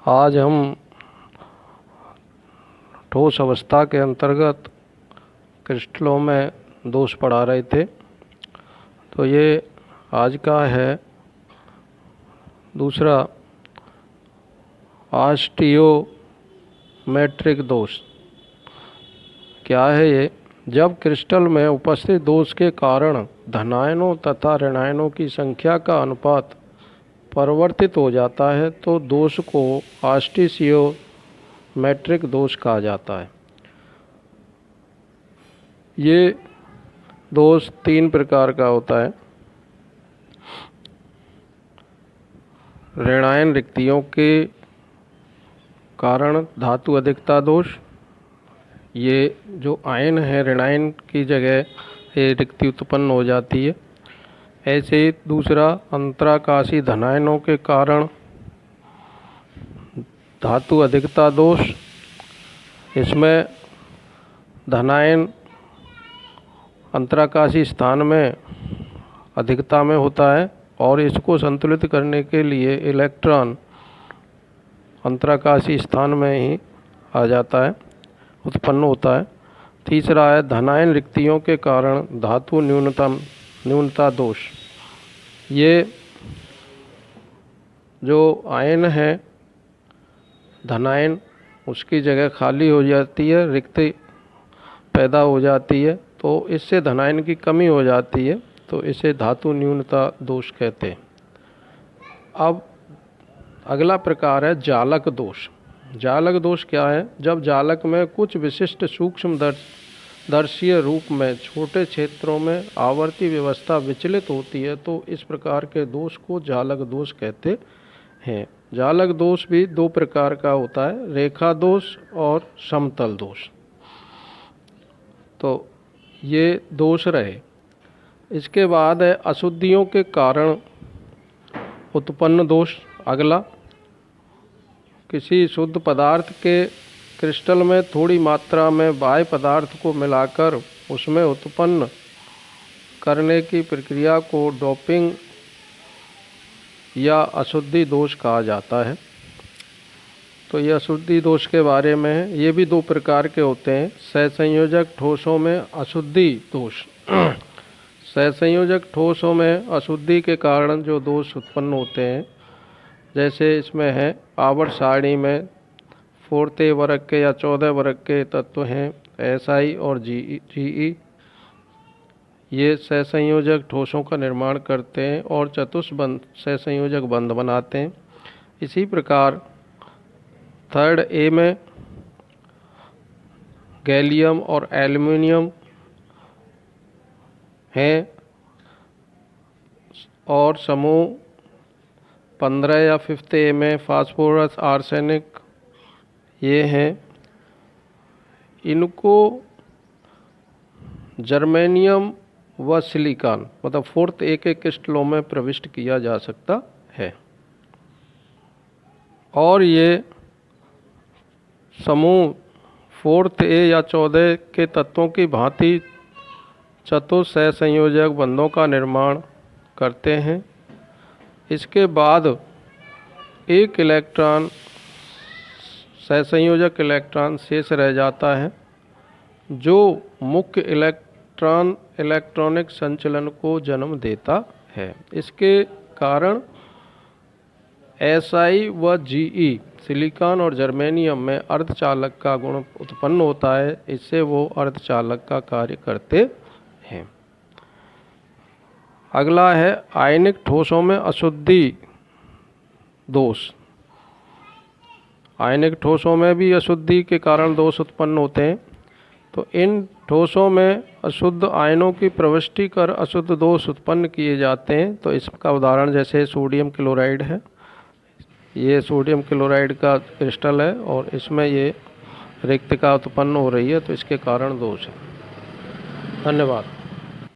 आज हम ठोस अवस्था के अंतर्गत क्रिस्टलों में दोष पढ़ा रहे थे। तो ये आज का है दूसरा ऑस्टियोमेट्रिक दोष। क्या है ये? जब क्रिस्टल में उपस्थित दोष के कारण धनायनों तथा ऋणायनों की संख्या का अनुपात परिवर्तित हो जाता है तो दोष को ऑस्टियोमेट्रिक दोष कहा जाता है। ये दोष 3 प्रकार का होता है। ऋणायन रिक्तियों के कारण धातु अधिकता दोष। ये जो आयन है ऋणायन की जगह ये रिक्ति उत्पन्न हो जाती है। ऐसे ही दूसरा अंतराकाशी धनायनों के कारण धातु अधिकता दोष। इसमें धनायन अंतराकाशी स्थान में अधिकता में होता है और इसको संतुलित करने के लिए इलेक्ट्रॉन अंतराकाशी स्थान में ही आ जाता है, उत्पन्न होता है। तीसरा है धनायन रिक्तियों के कारण धातु न्यूनता दोष। ये जो आयन है धनायन उसकी जगह खाली हो जाती है, रिक्ति पैदा हो जाती है, तो इससे धनायन की कमी हो जाती है, तो इसे धातु न्यूनता दोष कहते हैं। अब अगला प्रकार है जालक दोष। जालक दोष क्या है? जब जालक में कुछ विशिष्ट सूक्ष्मदर्शीय रूप में छोटे क्षेत्रों में आवर्ती व्यवस्था विचलित होती है तो इस प्रकार के दोष को जालक दोष कहते हैं। जालक दोष भी 2 प्रकार का होता है, रेखा दोष और समतल दोष। तो ये दोष रहे। इसके बाद है अशुद्धियों के कारण उत्पन्न दोष। अगला, किसी शुद्ध पदार्थ के क्रिस्टल में थोड़ी मात्रा में बाह्य पदार्थ को मिलाकर उसमें उत्पन्न करने की प्रक्रिया को डोपिंग या अशुद्धि दोष कहा जाता है। तो ये अशुद्धि दोष के बारे में है। ये भी 2 प्रकार के होते हैं। सहसंयोजक ठोसों में अशुद्धि दोष। सहसंयोजक ठोसों में अशुद्धि के कारण जो दोष उत्पन्न होते हैं, जैसे इसमें है आवर्त सारणी में 4th वर्ग के या 14 वर्ग के तत्व हैं SI और GE। ये सहसंयोजक ठोसों का निर्माण करते हैं और चतुष्बंध सहसंयोजक बंध बनाते हैं। इसी प्रकार 3rd A में गैलियम और एल्युमिनियम हैं और समूह 15 या 5th A में फास्फोरस आर्सेनिक ये हैं। इनको जर्मेनियम व सिलिकॉन मतलब 4th A के क्रिस्टलों में प्रविष्ट किया जा सकता है। और ये समूह 4th A या 14 के तत्वों की भांति चतुसहसंयोजक बंधों का निर्माण करते हैं। इसके बाद एक इलेक्ट्रॉन सहसंयोजक इलेक्ट्रॉन शेष रह जाता है जो मुख्य इलेक्ट्रॉनिक संचलन को जन्म देता है। इसके कारण SI व GE सिलिकॉन और जर्मेनियम में अर्धचालक का गुण उत्पन्न होता है। इससे वो अर्धचालक का कार्य करते हैं। अगला है आयनिक ठोसों में अशुद्धि दोष। आयनिक ठोसों में भी अशुद्धि के कारण दोष उत्पन्न होते हैं। तो इन ठोसों में अशुद्ध आयनों की प्रविष्टि कर अशुद्ध दोष उत्पन्न किए जाते हैं। तो इसका उदाहरण जैसे सोडियम क्लोराइड है। ये सोडियम क्लोराइड का क्रिस्टल है और इसमें ये रिक्तिका उत्पन्न हो रही है, तो इसके कारण दोष है। धन्यवाद।